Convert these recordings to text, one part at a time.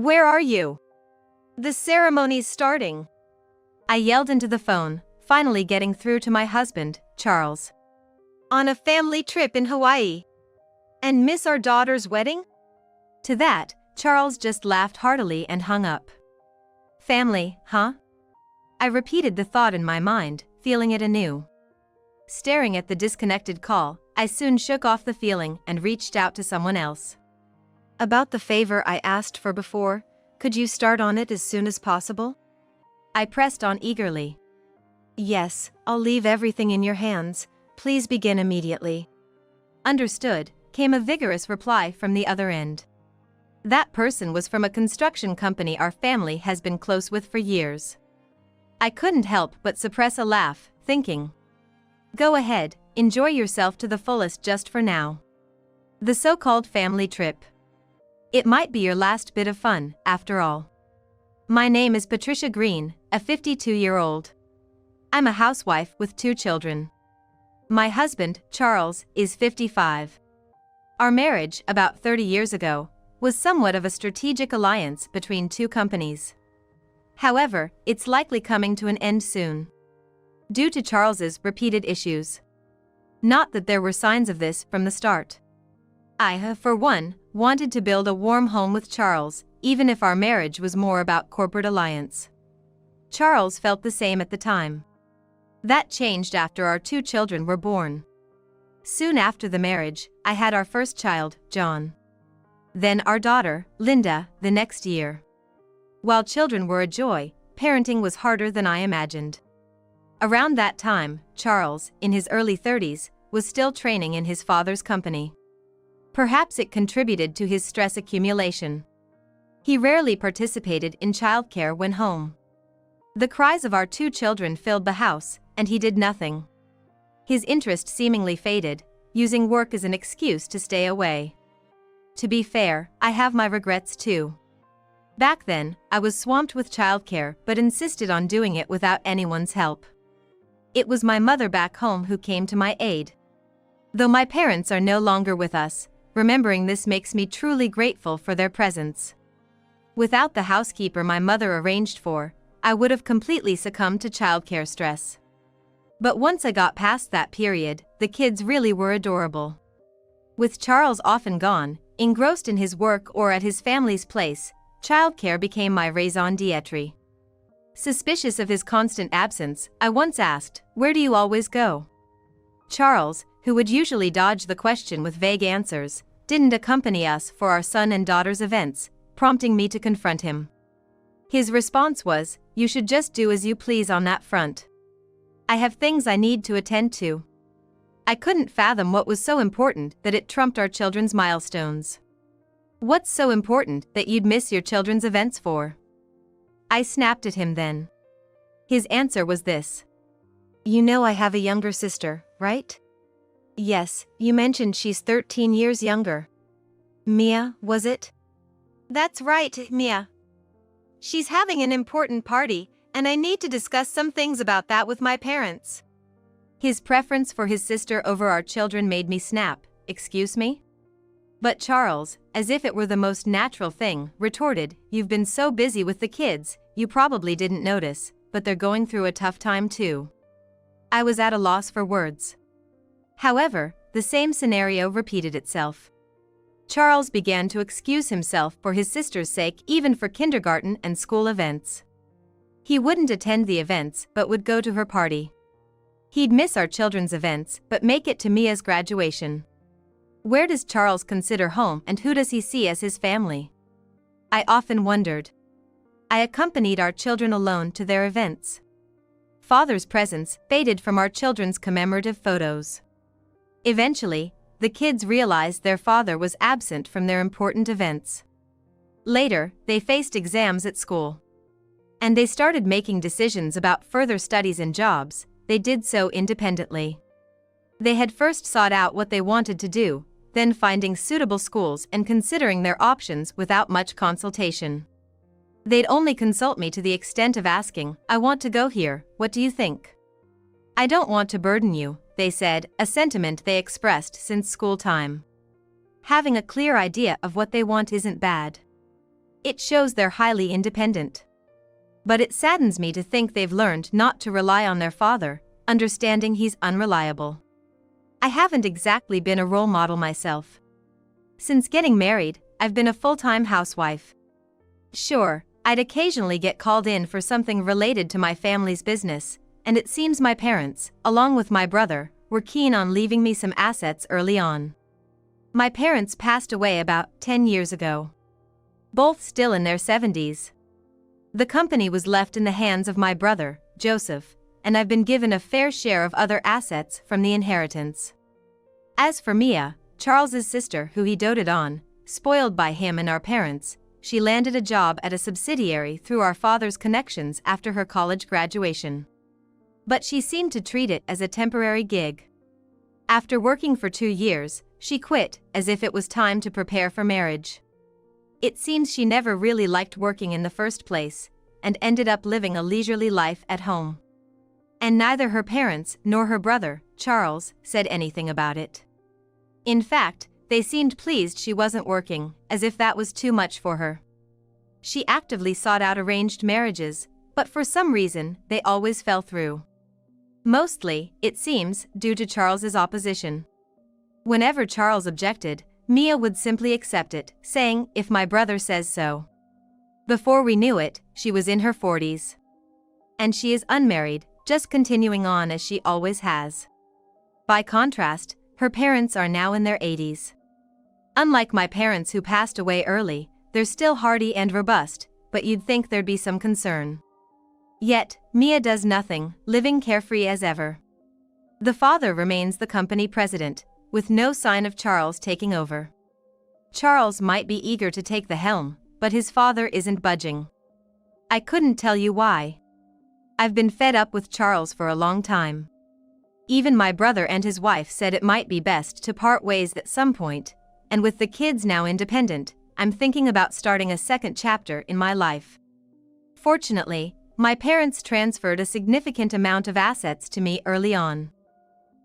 Where are you? The ceremony's starting. I yelled into the phone, finally getting through to my husband, Charles. On a family trip in Hawaii. And miss our daughter's wedding? To that, Charles just laughed heartily and hung up. Family, huh? I repeated the thought in my mind, feeling it anew. Staring at the disconnected call, I soon shook off the feeling and reached out to someone else. About the favor I asked for before, could you start on it as soon as possible? I pressed on eagerly. Yes, I'll leave everything in your hands. Please begin immediately. Understood, came a vigorous reply from the other end. That person was from a construction company our family has been close with for years. I couldn't help but suppress a laugh, thinking, go ahead, enjoy yourself to the fullest just for now. The so-called family trip. It might be your last bit of fun, after all. My name is Patricia Green, a 52-year-old. I'm a housewife with 2 children. My husband, Charles, is 55. Our marriage, about 30 years ago, was somewhat of a strategic alliance between 2 companies. However, it's likely coming to an end soon. Due to Charles's repeated issues. Not that there were signs of this from the start. I, for one, wanted to build a warm home with Charles, even if our marriage was more about corporate alliance. Charles felt the same at the time. That changed after our 2 children were born. Soon after the marriage, I had our first child, John. Then our daughter, Linda, the next year. While children were a joy, parenting was harder than I imagined. Around that time, Charles, in his early 30s, was still training in his father's company. Perhaps it contributed to his stress accumulation. He rarely participated in childcare when home. The cries of our 2 children filled the house, and he did nothing. His interest seemingly faded, using work as an excuse to stay away. To be fair, I have my regrets too. Back then, I was swamped with childcare but insisted on doing it without anyone's help. It was my mother back home who came to my aid. Though my parents are no longer with us, remembering this makes me truly grateful for their presence. Without the housekeeper my mother arranged for, I would have completely succumbed to childcare stress. But once I got past that period, the kids really were adorable. With Charles often gone, engrossed in his work or at his family's place, childcare became my raison d'etre. Suspicious of his constant absence, I once asked, "Where do you always go?" Charles, who would usually dodge the question with vague answers, didn't accompany us for our son and daughter's events, prompting me to confront him. His response was, "You should just do as you please on that front. I have things I need to attend to." I couldn't fathom what was so important that it trumped our children's milestones. What's so important that you'd miss your children's events for? I snapped at him then. His answer was this. You know I have a younger sister, right? Yes, you mentioned she's 13 years younger. Mia, was it? That's right, Mia. She's having an important party, and I need to discuss some things about that with my parents. His preference for his sister over our children made me snap. Excuse me? But Charles, as if it were the most natural thing, retorted, "You've been so busy with the kids, you probably didn't notice, but they're going through a tough time too." I was at a loss for words. However, the same scenario repeated itself. Charles began to excuse himself for his sister's sake, even for kindergarten and school events. He wouldn't attend the events but would go to her party. He'd miss our children's events but make it to Mia's graduation. Where does Charles consider home and who does he see as his family? I often wondered. I accompanied our children alone to their events. Father's presence faded from our children's commemorative photos. Eventually, the kids realized their father was absent from their important events. Later, they faced exams at school. And they started making decisions about further studies and jobs. They did so independently. They had first sought out what they wanted to do, then finding suitable schools and considering their options without much consultation. They'd only consult me to the extent of asking, "I want to go here, what do you think?" "I don't want to burden you," they said, a sentiment they expressed since school time. Having a clear idea of what they want isn't bad. It shows they're highly independent. But it saddens me to think they've learned not to rely on their father, understanding he's unreliable. I haven't exactly been a role model myself. Since getting married, I've been a full-time housewife. Sure, I'd occasionally get called in for something related to my family's business, and it seems my parents, along with my brother, were keen on leaving me some assets early on. My parents passed away about 10 years ago. Both still in their 70s. The company was left in the hands of my brother, Joseph, and I've been given a fair share of other assets from the inheritance. As for Mia, Charles's sister who he doted on, spoiled by him and our parents, she landed a job at a subsidiary through our father's connections after her college graduation. But she seemed to treat it as a temporary gig. After working for 2 years, she quit as if it was time to prepare for marriage. It seems she never really liked working in the first place, and ended up living a leisurely life at home. And neither her parents nor her brother, Charles, said anything about it. In fact, they seemed pleased she wasn't working, as if that was too much for her. She actively sought out arranged marriages, but for some reason, they always fell through. Mostly, it seems, due to Charles's opposition. Whenever Charles objected, Mia would simply accept it, saying, "If my brother says so." Before we knew it, she was in her 40s. And she is unmarried, just continuing on as she always has. By contrast, her parents are now in their 80s. Unlike my parents who passed away early, they're still hardy and robust, but you'd think there'd be some concern. Yet, Mia does nothing, living carefree as ever. The father remains the company president, with no sign of Charles taking over. Charles might be eager to take the helm, but his father isn't budging. I couldn't tell you why. I've been fed up with Charles for a long time. Even my brother and his wife said it might be best to part ways at some point, and with the kids now independent, I'm thinking about starting a second chapter in my life. Fortunately, my parents transferred a significant amount of assets to me early on.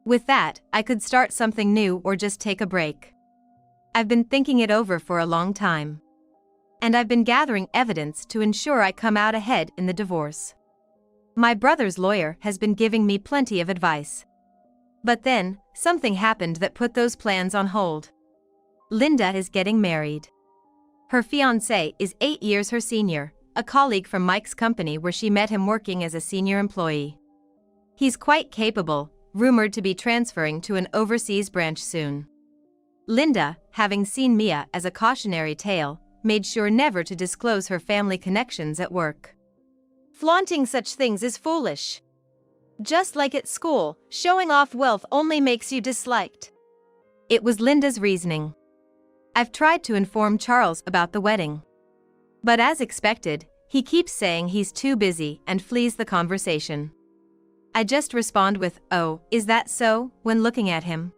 With that, I could start something new or just take a break. I've been thinking it over for a long time. And I've been gathering evidence to ensure I come out ahead in the divorce. My brother's lawyer has been giving me plenty of advice. But then, something happened that put those plans on hold. Linda is getting married. Her fiancé is 8 years her senior, a colleague from Mike's company where she met him working as a senior employee. He's quite capable, rumored to be transferring to an overseas branch soon. Linda, having seen Mia as a cautionary tale, made sure never to disclose her family connections at work. Flaunting such things is foolish. Just like at school, showing off wealth only makes you disliked. It was Linda's reasoning. I've tried to inform Charles about the wedding. But as expected, he keeps saying he's too busy and flees the conversation. I just respond with, "Oh, is that so?" when looking at him.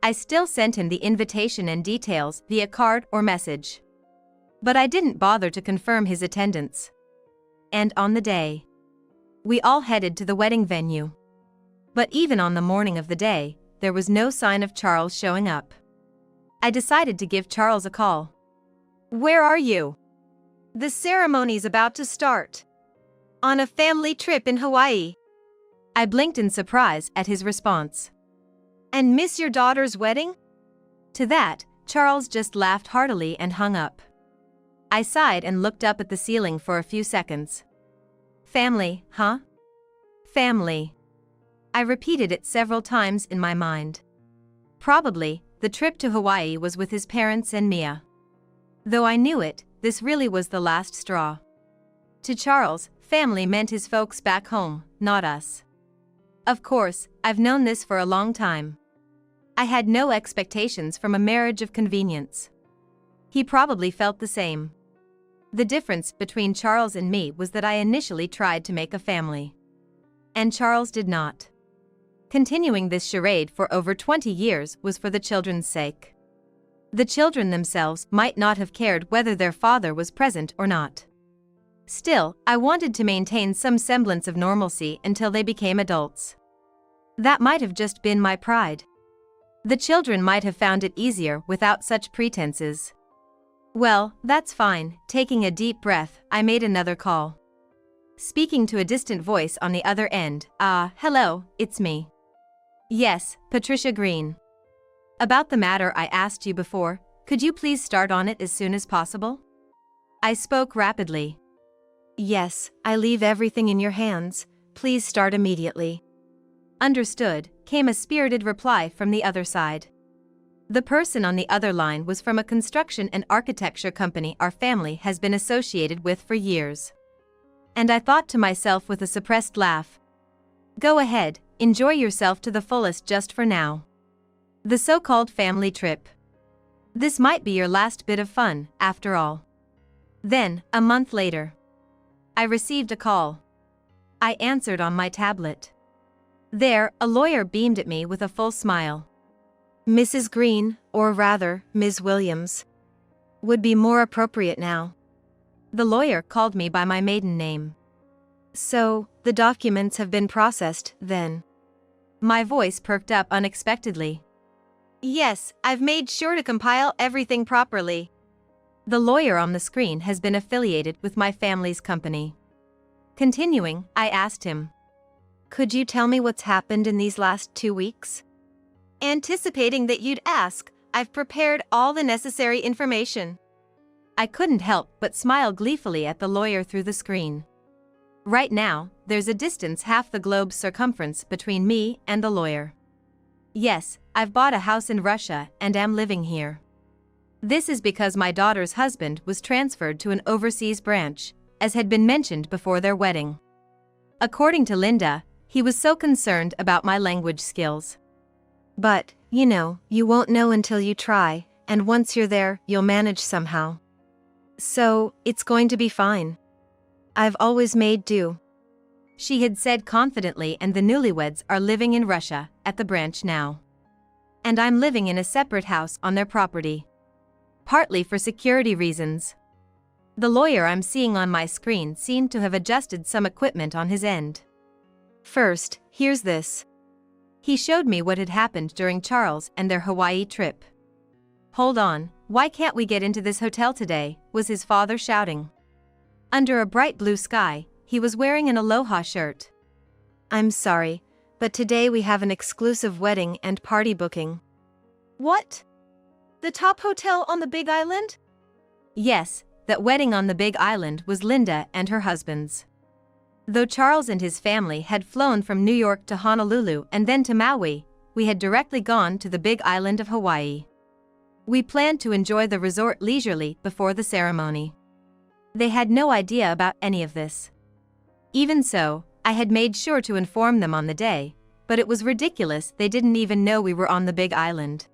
I still sent him the invitation and details via card or message. But I didn't bother to confirm his attendance. And on the day, we all headed to the wedding venue. But even on the morning of the day, there was no sign of Charles showing up. I decided to give Charles a call. "Where are you?" "The ceremony's about to start. On a family trip in Hawaii." I blinked in surprise at his response. "And miss your daughter's wedding?" To that, Charles just laughed heartily and hung up. I sighed and looked up at the ceiling for a few seconds. "Family, huh? Family." I repeated it several times in my mind. Probably, the trip to Hawaii was with his parents and Mia. Though I knew it, this really was the last straw. To Charles, family meant his folks back home, not us. Of course, I've known this for a long time. I had no expectations from a marriage of convenience. He probably felt the same. The difference between Charles and me was that I initially tried to make a family. And Charles did not. Continuing this charade for over 20 years was for the children's sake. The children themselves might not have cared whether their father was present or not. Still, I wanted to maintain some semblance of normalcy until they became adults. That might have just been my pride. The children might have found it easier without such pretenses. Well, that's fine. Taking a deep breath, I made another call. Speaking to a distant voice on the other end, hello, it's me. Yes, Patricia Green. About the matter I asked you before, could you please start on it as soon as possible? I spoke rapidly. Yes, I leave everything in your hands. Please start immediately. Understood, came a spirited reply from the other side. The person on the other line was from a construction and architecture company our family has been associated with for years. And I thought to myself with a suppressed laugh, go ahead, enjoy yourself to the fullest just for now. The so-called family trip. This might be your last bit of fun, after all. Then, a month later, I received a call. I answered on my tablet. There, a lawyer beamed at me with a full smile. Mrs. Green, or rather, Ms. Williams, would be more appropriate now. The lawyer called me by my maiden name. So, the documents have been processed, then? My voice perked up unexpectedly. Yes, I've made sure to compile everything properly. The lawyer on the screen has been affiliated with my family's company. Continuing, I asked him, could you tell me what's happened in these last 2 weeks? Anticipating that you'd ask, I've prepared all the necessary information. I couldn't help but smile gleefully at the lawyer through the screen. Right now, there's a distance half the globe's circumference between me and the lawyer. Yes, I've bought a house in Russia and am living here. This is because my daughter's husband was transferred to an overseas branch, as had been mentioned before their wedding. According to Linda, he was so concerned about my language skills. But, you won't know until you try, and once you're there, you'll manage somehow. So, it's going to be fine. I've always made do. She had said confidently, and the newlyweds are living in Russia, at the branch now. And I'm living in a separate house on their property. Partly for security reasons. The lawyer I'm seeing on my screen seemed to have adjusted some equipment on his end. First, here's this. He showed me what had happened during Charles and their Hawaii trip. Hold on, why can't we get into this hotel today, was his father shouting. Under a bright blue sky, he was wearing an aloha shirt. I'm sorry, but today we have an exclusive wedding and party booking. What? The top hotel on the Big Island? Yes, that wedding on the Big Island was Linda and her husband's. Though Charles and his family had flown from New York to Honolulu and then to Maui, we had directly gone to the Big Island of Hawaii. We planned to enjoy the resort leisurely before the ceremony. They had no idea about any of this. Even so, I had made sure to inform them on the day, but it was ridiculous they didn't even know we were on the Big Island.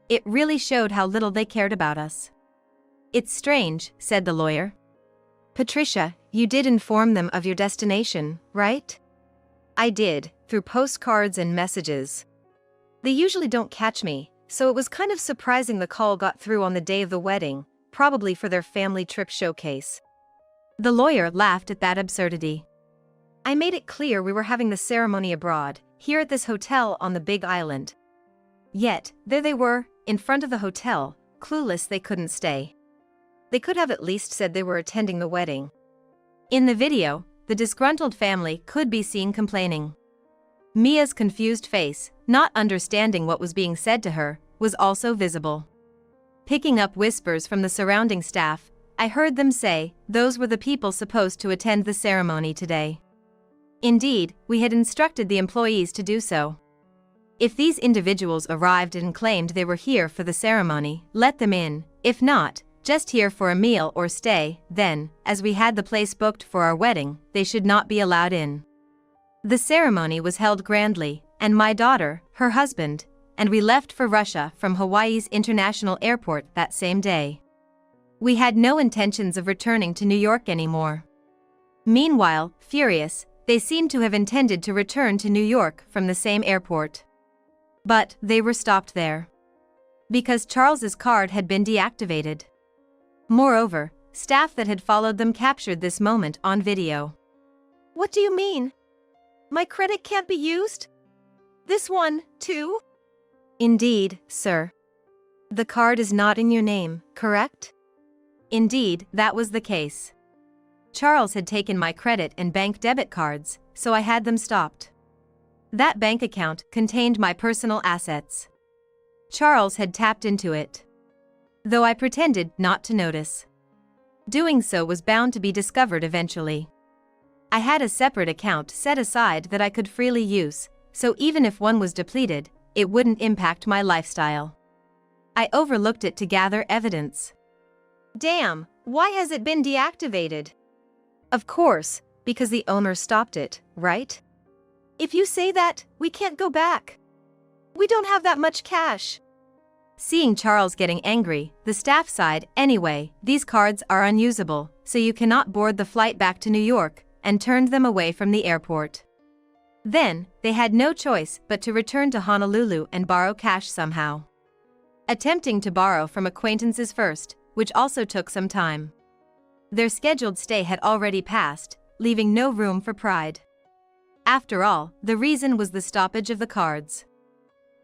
It really showed how little they cared about us. It's strange, said the lawyer. Patricia, you did inform them of your destination, right? I did, through postcards and messages. They usually don't catch me, so it was kind of surprising the call got through on the day of the wedding, probably for their family trip showcase. The lawyer laughed at that absurdity. I made it clear we were having the ceremony abroad, here at this hotel on the Big Island. Yet, there they were, in front of the hotel, clueless they couldn't stay. They could have at least said they were attending the wedding. In the video, the disgruntled family could be seen complaining. Mia's confused face, not understanding what was being said to her, was also visible. Picking up whispers from the surrounding staff, I heard them say those were the people supposed to attend the ceremony today. Indeed, we had instructed the employees to do so. If these individuals arrived and claimed they were here for the ceremony, let them in. If not, just here for a meal or stay, then, as we had the place booked for our wedding, they should not be allowed in. The ceremony was held grandly, and my daughter, her husband, and we left for Russia from Hawaii's international airport that same day. We had no intentions of returning to New York anymore. Meanwhile, furious, they seemed to have intended to return to New York from the same airport. But they were stopped there. Because Charles's card had been deactivated. Moreover, staff that had followed them captured this moment on video. What do you mean? My credit can't be used? This one, too? Indeed, sir. The card is not in your name, correct? Indeed, that was the case. Charles had taken my credit and bank debit cards, so I had them stopped. That bank account contained my personal assets. Charles had tapped into it, though I pretended not to notice. Doing so was bound to be discovered eventually. I had a separate account set aside that I could freely use, so even if one was depleted, it wouldn't impact my lifestyle. I overlooked it to gather evidence. Damn, why has it been deactivated? Of course, because the owner stopped it, right? If you say that, we can't go back. We don't have that much cash. Seeing Charles getting angry, the staff sighed, anyway, these cards are unusable, so you cannot board the flight back to New York, and turned them away from the airport. Then, they had no choice but to return to Honolulu and borrow cash somehow. Attempting to borrow from acquaintances first, which also took some time. Their scheduled stay had already passed, leaving no room for pride. After all, the reason was the stoppage of the cards.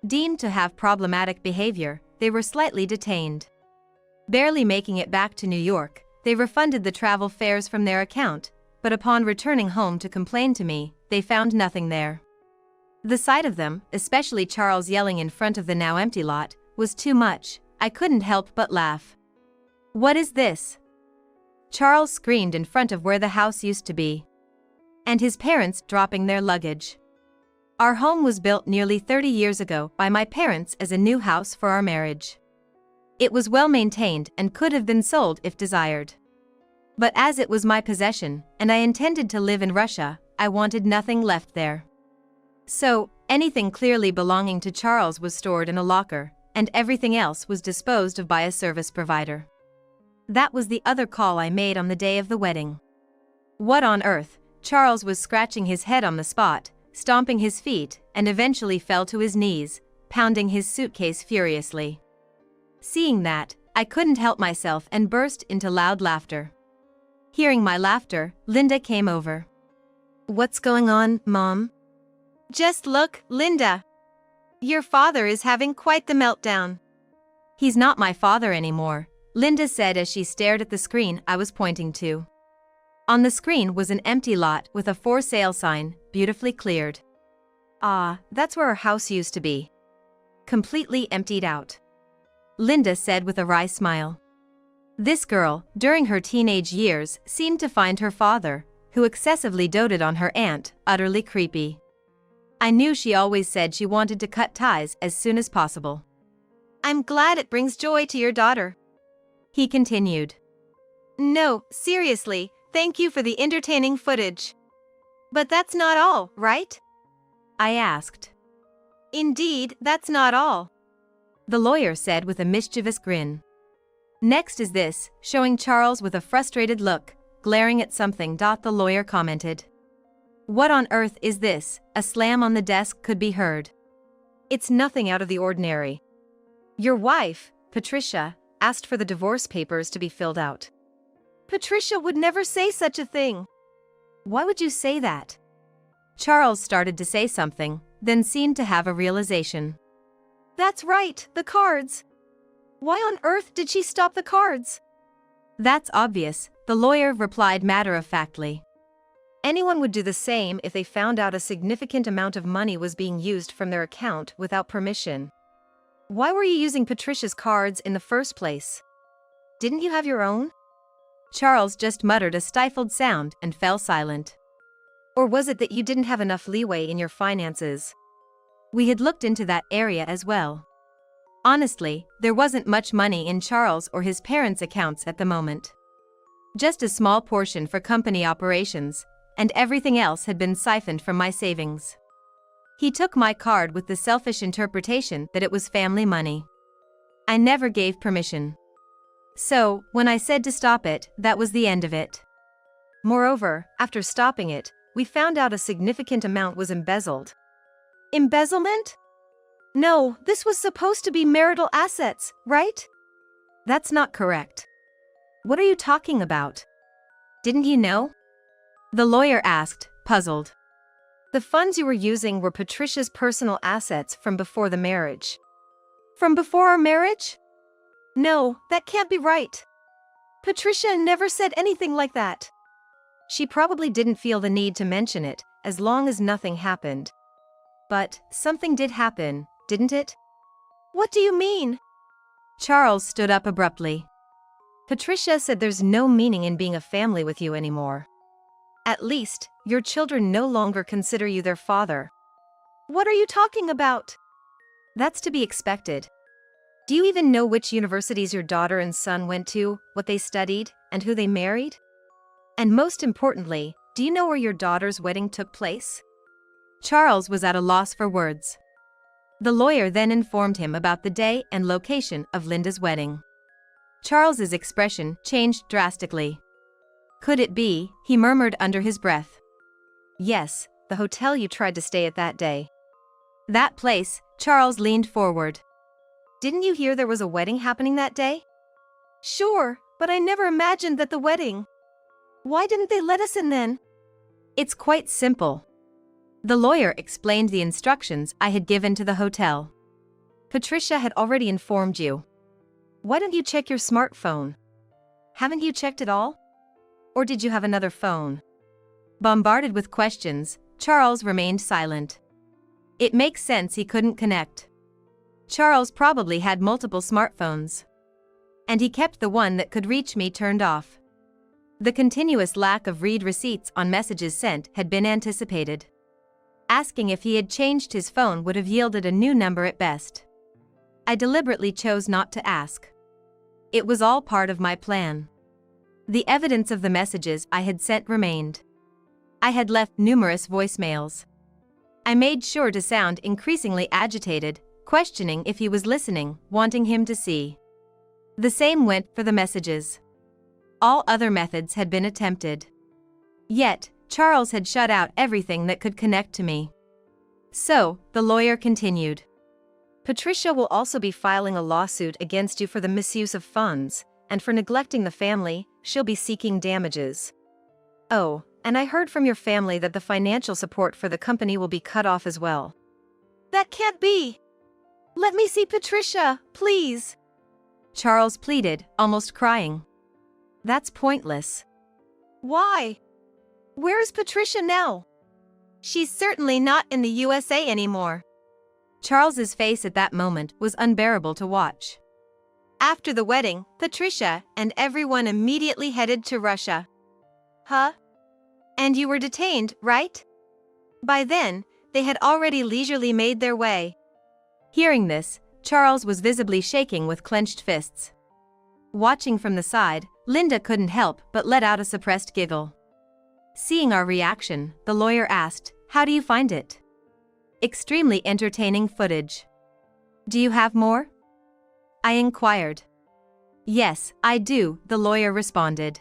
Deemed to have problematic behavior, they were slightly detained. Barely making it back to New York, they refunded the travel fares from their account, but upon returning home to complain to me, they found nothing there. The sight of them, especially Charles yelling in front of the now empty lot, was too much. I couldn't help but laugh. What is this? Charles screamed in front of where the house used to be. And his parents dropping their luggage. Our home was built nearly 30 years ago by my parents as a new house for our marriage. It was well maintained and could have been sold if desired. But as it was my possession, and I intended to live in Russia, I wanted nothing left there. So, anything clearly belonging to Charles was stored in a locker, and everything else was disposed of by a service provider. That was the other call I made on the day of the wedding. What on earth? Charles was scratching his head on the spot, stomping his feet, and eventually fell to his knees, pounding his suitcase furiously. Seeing that, I couldn't help myself and burst into loud laughter. Hearing my laughter, Linda came over. What's going on, Mom? Just look, Linda. Your father is having quite the meltdown. He's not my father anymore, Linda said as she stared at the screen I was pointing to. On the screen was an empty lot with a for sale sign, beautifully cleared. Ah, that's where our house used to be. Completely emptied out. Linda said with a wry smile. This girl, during her teenage years, seemed to find her father, who excessively doted on her aunt, utterly creepy. I knew she always said she wanted to cut ties as soon as possible. I'm glad it brings joy to your daughter. He continued. No, seriously, thank you for the entertaining footage. But that's not all, right? I asked. Indeed, that's not all. The lawyer said with a mischievous grin. Next is this, showing Charles with a frustrated look, glaring at something. The lawyer commented. What on earth is this? A slam on the desk could be heard. It's nothing out of the ordinary. Your wife, Patricia, asked for the divorce papers to be filled out. Patricia would never say such a thing. Why would you say that? Charles started to say something, then seemed to have a realization. That's right, the cards. Why on earth did she stop the cards? That's obvious, the lawyer replied matter-of-factly. Anyone would do the same if they found out a significant amount of money was being used from their account without permission. Why were you using Patricia's cards in the first place? Didn't you have your own? Charles just muttered a stifled sound and fell silent. Or was it that you didn't have enough leeway in your finances? We had looked into that area as well. Honestly, there wasn't much money in Charles or his parents' accounts at the moment. Just a small portion for company operations, and everything else had been siphoned from my savings. He took my card with the selfish interpretation that it was family money. I never gave permission. So, when I said to stop it, that was the end of it. Moreover, after stopping it, we found out a significant amount was embezzled. Embezzlement? No, this was supposed to be marital assets, right? That's not correct. What are you talking about? Didn't you know? The lawyer asked, puzzled. The funds you were using were Patricia's personal assets from before the marriage. From before our marriage? No, that can't be right. Patricia never said anything like that. She probably didn't feel the need to mention it, as long as nothing happened. But something did happen, didn't it? What do you mean? Charles stood up abruptly. Patricia said there's no meaning in being a family with you anymore. At least, your children no longer consider you their father. What are you talking about? That's to be expected. Do you even know which universities your daughter and son went to, what they studied, and who they married? And most importantly, do you know where your daughter's wedding took place? Charles was at a loss for words. The lawyer then informed him about the day and location of Linda's wedding. Charles's expression changed drastically. Could it be, he murmured under his breath. Yes, the hotel you tried to stay at that day. That place, Charles leaned forward. Didn't you hear there was a wedding happening that day? Sure, but I never imagined that the wedding. Why didn't they let us in then? It's quite simple. The lawyer explained the instructions I had given to the hotel. Patricia had already informed you. Why don't you check your smartphone? Haven't you checked it all? Or did you have another phone? Bombarded with questions, Charles remained silent. It makes sense he couldn't connect. Charles probably had multiple smartphones. And he kept the one that could reach me turned off. The continuous lack of read receipts on messages sent had been anticipated. Asking if he had changed his phone would have yielded a new number at best. I deliberately chose not to ask. It was all part of my plan. The evidence of the messages I had sent remained. I had left numerous voicemails. I made sure to sound increasingly agitated, questioning if he was listening, wanting him to see. The same went for the messages. All other methods had been attempted. Yet, Charles had shut out everything that could connect to me. So, the lawyer continued. Patricia will also be filing a lawsuit against you for the misuse of funds, and for neglecting the family, she'll be seeking damages. Oh, and I heard from your family that the financial support for the company will be cut off as well. That can't be! Let me see Patricia, please! Charles pleaded, almost crying. That's pointless. Why? Where is Patricia now? She's certainly not in the USA anymore. Charles's face at that moment was unbearable to watch. After the wedding, Patricia and everyone immediately headed to Russia. Huh? And you were detained, right? By then, they had already leisurely made their way. Hearing this, Charles was visibly shaking with clenched fists. Watching from the side, Linda couldn't help but let out a suppressed giggle. Seeing our reaction, the lawyer asked, "How do you find it?" Extremely entertaining footage. Do you have more? I inquired. Yes, I do, the lawyer responded.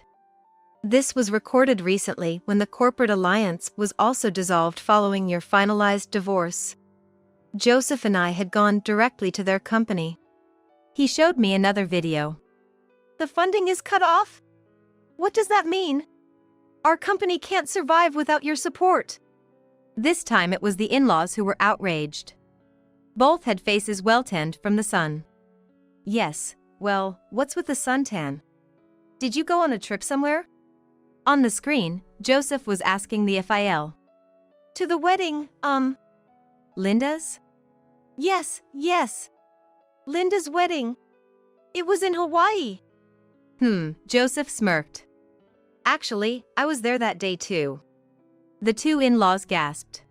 This was recorded recently when the corporate alliance was also dissolved following your finalized divorce. Joseph and I had gone directly to their company. He showed me another video. The funding is cut off? What does that mean? Our company can't survive without your support. This time it was the in-laws who were outraged. Both had faces well tanned from the sun. Yes, well, what's with the suntan? Did you go on a trip somewhere? On the screen, Joseph was asking the FIL. To the wedding, Linda's? Yes. Linda's wedding. It was in Hawaii. Joseph smirked. Actually, I was there that day too. The two in-laws gasped.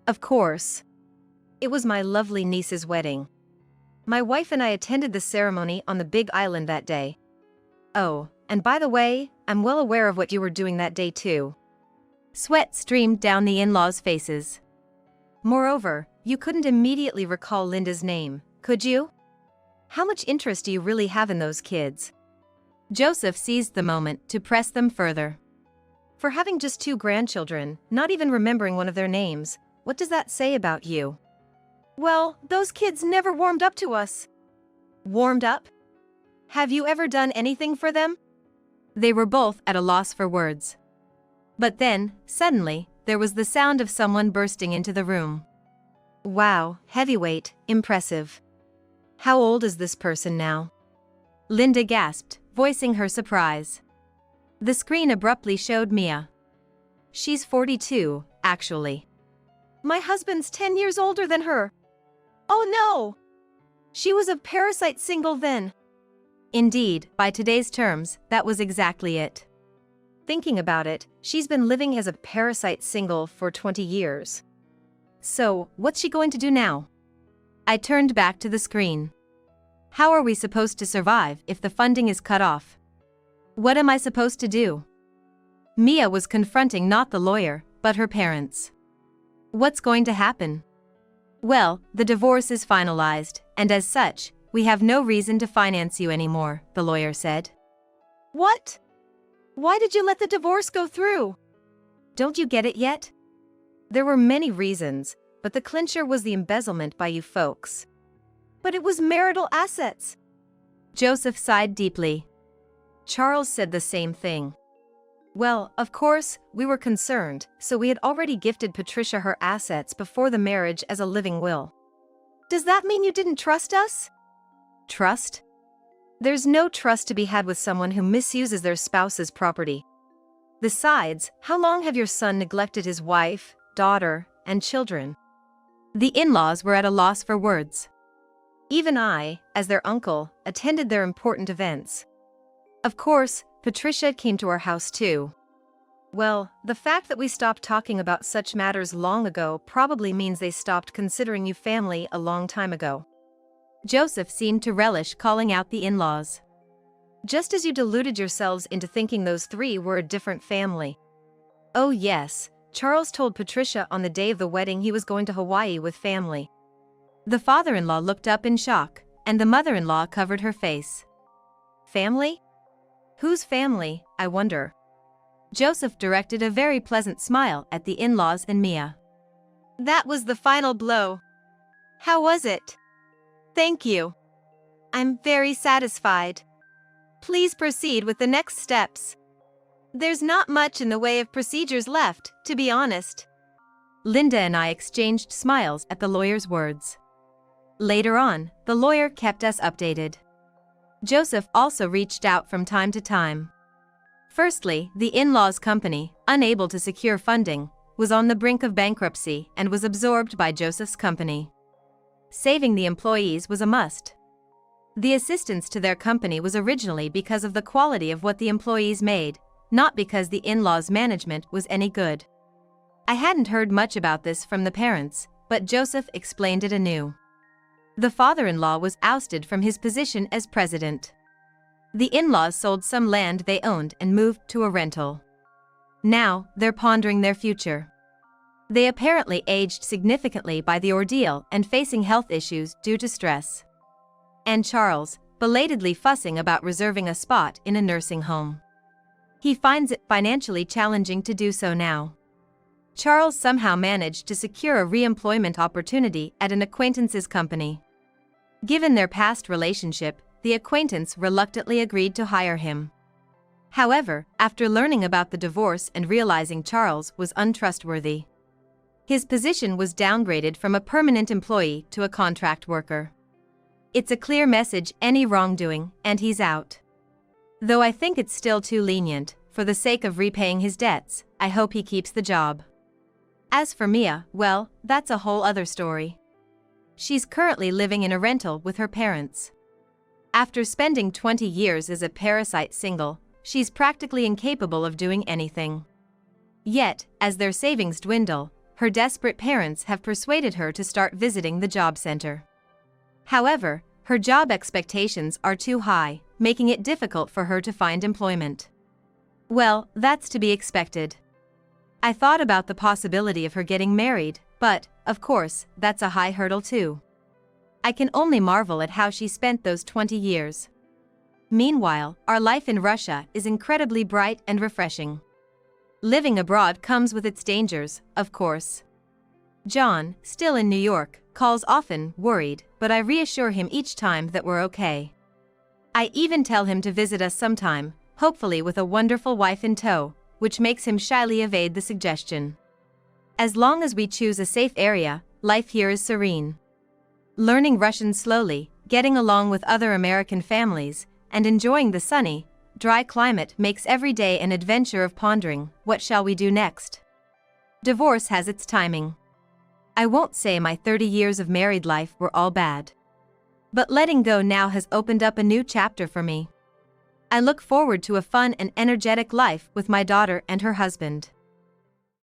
Of course. It was my lovely niece's wedding. My wife and I attended the ceremony on the Big Island that day. Oh, and by the way, I'm well aware of what you were doing that day too. Sweat streamed down the in-laws' faces. Moreover, you couldn't immediately recall Linda's name, could you? How much interest do you really have in those kids? Joseph seized the moment to press them further. For having just 2 grandchildren, not even remembering one of their names, what does that say about you? Well, those kids never warmed up to us. Warmed up? Have you ever done anything for them? They were both at a loss for words. But then, suddenly, there was the sound of someone bursting into the room. Wow, heavyweight, impressive. How old is this person now? Linda gasped, voicing her surprise. The screen abruptly showed Mia. She's 42, actually. My husband's 10 years older than her. Oh no! She was a parasite single then. Indeed, by today's terms, that was exactly it. Thinking about it, she's been living as a parasite single for 20 years. So, what's she going to do now? I turned back to the screen. How are we supposed to survive if the funding is cut off? What am I supposed to do? Mia was confronting not the lawyer, but her parents. What's going to happen? Well, the divorce is finalized, and as such, we have no reason to finance you anymore, the lawyer said. What? Why did you let the divorce go through? Don't you get it yet? There were many reasons, but the clincher was the embezzlement by you folks. But it was marital assets. Joseph sighed deeply. Charles said the same thing. Well, of course, we were concerned, so we had already gifted Patricia her assets before the marriage as a living will. Does that mean you didn't trust us? Trust? There's no trust to be had with someone who misuses their spouse's property. Besides, how long have your son neglected his wife, daughter, and children? The in-laws were at a loss for words. Even I, as their uncle, attended their important events. Of course, Patricia came to our house too. Well, the fact that we stopped talking about such matters long ago probably means they stopped considering you family a long time ago. Joseph seemed to relish calling out the in-laws. Just as you deluded yourselves into thinking those three were a different family. Oh yes, Charles told Patricia on the day of the wedding he was going to Hawaii with family. The father-in-law looked up in shock, and the mother-in-law covered her face. Family? Whose family, I wonder? Joseph directed a very pleasant smile at the in-laws and Mia. That was the final blow. How was it? Thank you. I'm very satisfied. Please proceed with the next steps. There's not much in the way of procedures left, to be honest. Linda and I exchanged smiles at the lawyer's words. Later on, the lawyer kept us updated. Joseph also reached out from time to time. Firstly, the in-laws company, unable to secure funding, was on the brink of bankruptcy and was absorbed by Joseph's company. Saving the employees was a must. The assistance to their company was originally because of the quality of what the employees made, not because the in-laws' management was any good. I hadn't heard much about this from the parents, but Joseph explained it anew. The father-in-law was ousted from his position as president. The in-laws sold some land they owned and moved to a rental. Now, they're pondering their future. They apparently aged significantly by the ordeal and facing health issues due to stress. And Charles, belatedly fussing about reserving a spot in a nursing home. He finds it financially challenging to do so now. Charles somehow managed to secure a re-employment opportunity at an acquaintance's company. Given their past relationship, the acquaintance reluctantly agreed to hire him. However, after learning about the divorce and realizing Charles was untrustworthy, his position was downgraded from a permanent employee to a contract worker. It's a clear message: any wrongdoing, and he's out. Though I think it's still too lenient, for the sake of repaying his debts, I hope he keeps the job. As for Mia, well, that's a whole other story. She's currently living in a rental with her parents. After spending 20 years as a parasite single, she's practically incapable of doing anything. Yet, as their savings dwindle, her desperate parents have persuaded her to start visiting the job center. However, her job expectations are too high, making it difficult for her to find employment. Well, that's to be expected. I thought about the possibility of her getting married, but, of course, that's a high hurdle too. I can only marvel at how she spent those 20 years. Meanwhile, our life in Russia is incredibly bright and refreshing. Living abroad comes with its dangers, of course. John, still in New York, calls often, worried, but I reassure him each time that we're okay. I even tell him to visit us sometime, hopefully with a wonderful wife in tow, which makes him shyly evade the suggestion. As long as we choose a safe area, life here is serene. Learning Russian slowly, getting along with other American families, and enjoying the sunny, dry climate makes every day an adventure of pondering, what shall we do next? Divorce has its timing. I won't say my 30 years of married life were all bad. But letting go now has opened up a new chapter for me. I look forward to a fun and energetic life with my daughter and her husband.